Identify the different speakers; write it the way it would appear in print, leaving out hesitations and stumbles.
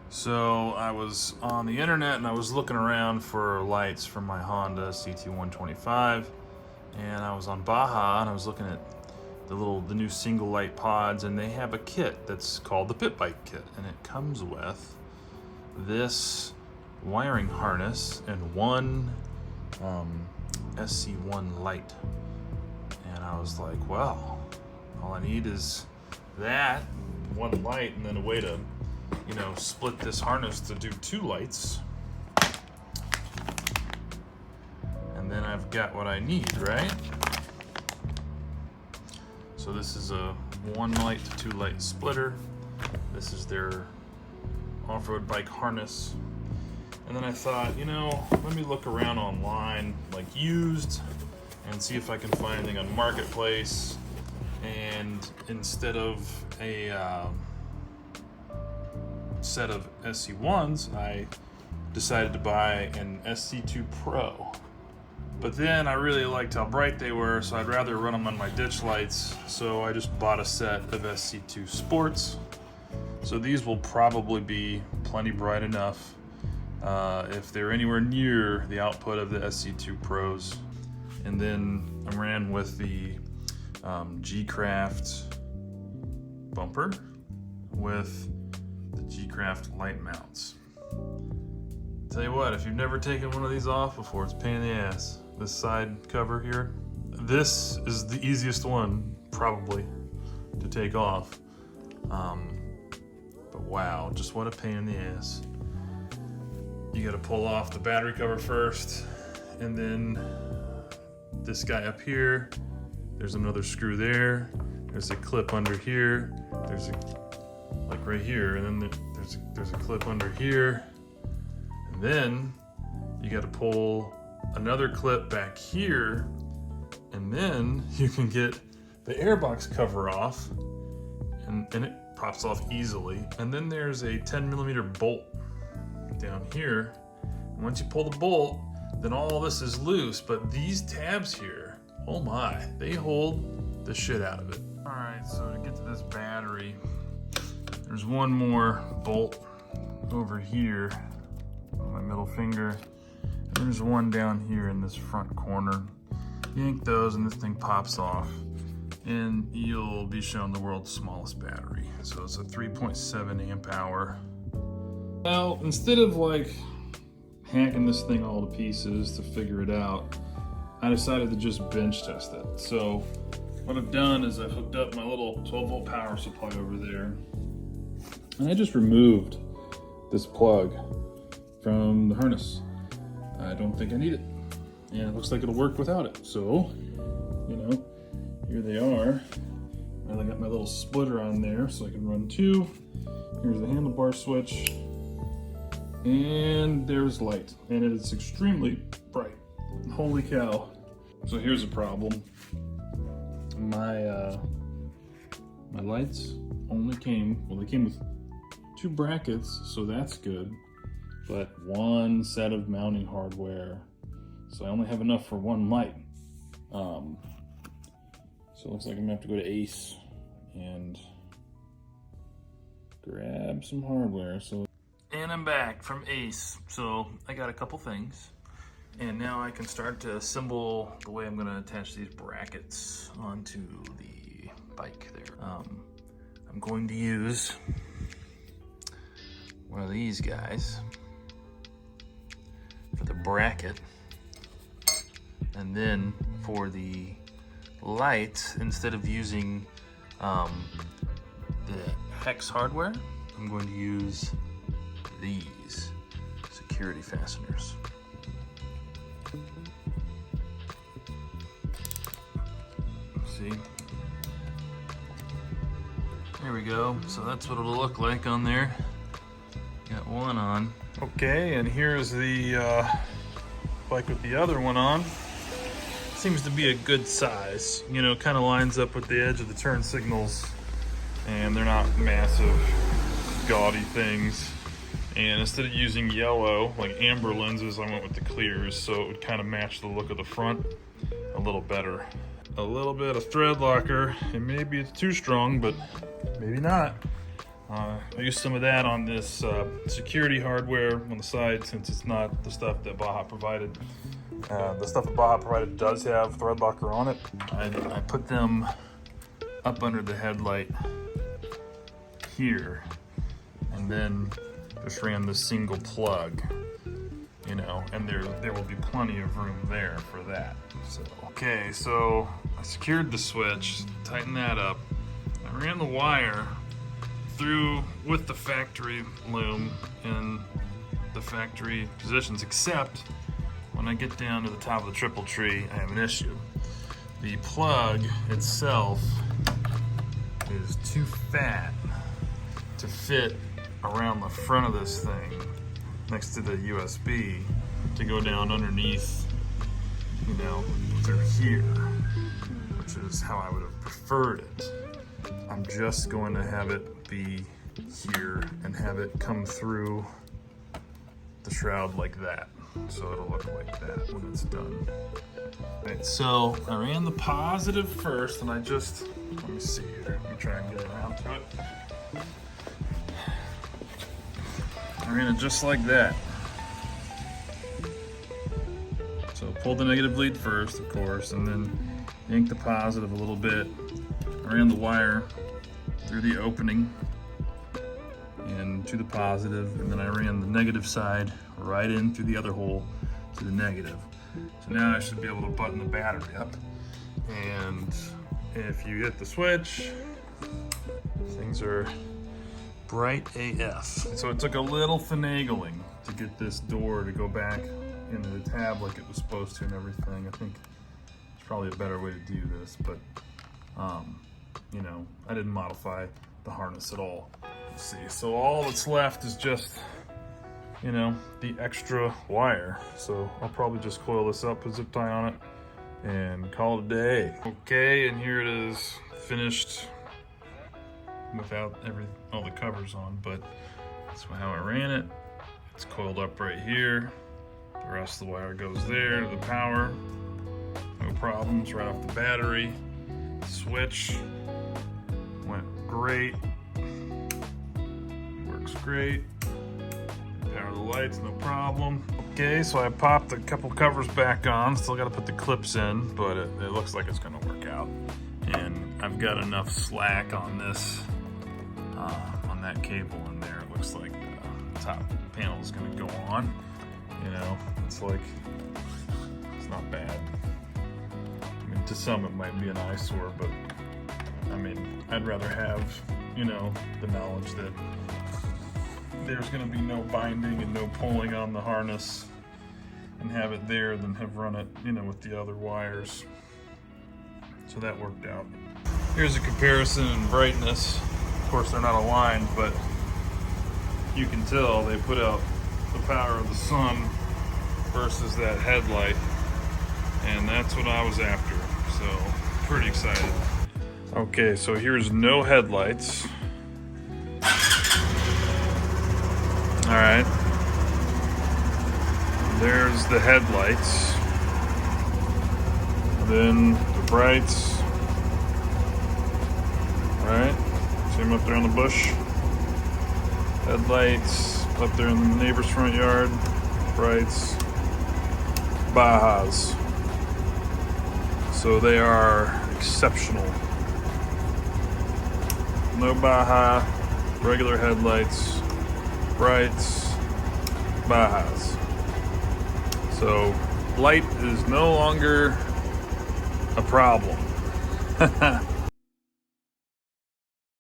Speaker 1: So I was on the internet and I was looking around for lights for my Honda CT125, and I was on Baja and I was looking at the new single light pods, and they have a kit that's called the Pit Bike Kit, and it comes with this wiring harness and one SC1 light. And I was like, well, all I need is that one light and then a way to, split this harness to do two lights. And then I've got what I need, right? So this is a one light to two light splitter. This is their off-road bike harness. And then I thought, let me look around online, like used, and see if I can find anything on Marketplace. And instead of a set of SC1s, I decided to buy an SC2 Pro. But then I really liked how bright they were, so I'd rather run them on my ditch lights. So I just bought a set of SC2 Sports. So these will probably be plenty bright enough if they're anywhere near the output of the SC2 Pros. And then I ran with the G-Craft bumper with the G-Craft light mounts. Tell you what, if you've never taken one of these off before, it's a pain in the ass. This side cover here, this is the easiest one probably to take off. But wow, just what a pain in the ass. You gotta pull off the battery cover first, and then this guy up here, there's another screw there, there's a clip under here, there's a, like right here, and then there's a clip under here, and then you gotta pull another clip back here, and then you can get the airbox cover off, and it pops off easily. And then there's a 10mm bolt down here. And once you pull the bolt, then all this is loose, but these tabs here, oh my, they hold the shit out of it. All right, so to get to this battery, there's one more bolt over here on my middle finger. And there's one down here in this front corner. Yank those and this thing pops off, and you'll be shown the world's smallest battery. So it's a 3.7 amp hour. Well, instead of like hacking this thing all to pieces to figure it out, I decided to just bench test it. So what I've done is I've hooked up my little 12-volt power supply over there, and I just removed this plug from the harness. I don't think I need it, and it looks like it'll work without it. So, here they are. And I got my little splitter on there so I can run two. Here's the handlebar switch, and there's light, and it is extremely bright. Holy cow. So here's a problem. My lights only came, they came with two brackets, so that's good, but one set of mounting hardware. So I only have enough for one light. So it looks like I'm gonna have to go to Ace and grab some hardware. And I'm back from Ace. So I got a couple things, and now I can start to assemble the way I'm gonna attach these brackets onto the bike there. I'm going to use one of these guys for the bracket, and then for the lights, instead of using the hex hardware, I'm going to use these security fasteners. See? There we go. So that's what it'll look like on there. Got one on. Okay, and here's the bike with the other one on. Seems to be a good size. Kind of lines up with the edge of the turn signals, and they're not massive, gaudy things. And instead of using yellow, like amber lenses, I went with the clears, so it would kind of match the look of the front a little better. A little bit of thread locker, and maybe it's too strong, but maybe not. I used some of that on this security hardware on the side, since it's not the stuff that Baja provided. The stuff that Baja provided does have thread locker on it. I put them up under the headlight here, and then just ran the single plug, you know, and there will be plenty of room there for that. So okay, so I secured the switch, tightened that up. I ran the wire through with the factory loom in the factory positions, except when I get down to the top of the triple tree, I have an issue. The plug itself is too fat to fit around the front of this thing next to the USB to go down underneath, you know, through here, which is how I would have preferred it. I'm just going to have it be here and have it come through the shroud like that. So it'll look like that when it's done. Right, so I ran the positive first, and let me see here. Let me try and get around to it. I ran it just like that. So pulled the negative lead first, of course, and then yanked the positive a little bit. I ran the wire through the opening and to the positive, and then I ran the negative side right in through the other hole to the negative. So now I should be able to button the battery up, and if you hit the switch, things are bright AF. So it took a little finagling to get this door to go back into the tab like it was supposed to and everything. I think there's probably a better way to do this, but you know, I didn't modify the harness at all. Let's see, so all that's left is just, you know, the extra wire. So I'll probably just coil this up, put zip tie on it, and call it a day. Okay, and here it is, finished without all the covers on, but that's how I ran it. It's coiled up right here. The rest of the wire goes there to the power. No problems, right off the battery. Switch went great. Works great. Power the lights, no problem. Okay, so I popped a couple covers back on. Still got to put the clips in, but it looks like it's going to work out. And I've got enough slack on this, on that cable in there. It looks like the top panel is going to go on. You know, it's not bad. I mean, to some it might be an eyesore, but I mean, I'd rather have, you know, the knowledge that there's going to be no binding and no pulling on the harness and have it there than have run it, you know, with the other wires. So that worked out. Here's a comparison in brightness. Of course, they're not aligned, but you can tell they put out the power of the sun versus that headlight, and that's what I was after. So pretty excited. Okay, so here's no headlights. All right, there's the headlights, then the brights. All right, see them up there on the bush. Headlights up there in the neighbor's front yard. Brights, Bajas. So they are exceptional. No Baja, regular headlights, brights, Bajas. So light is no longer a problem.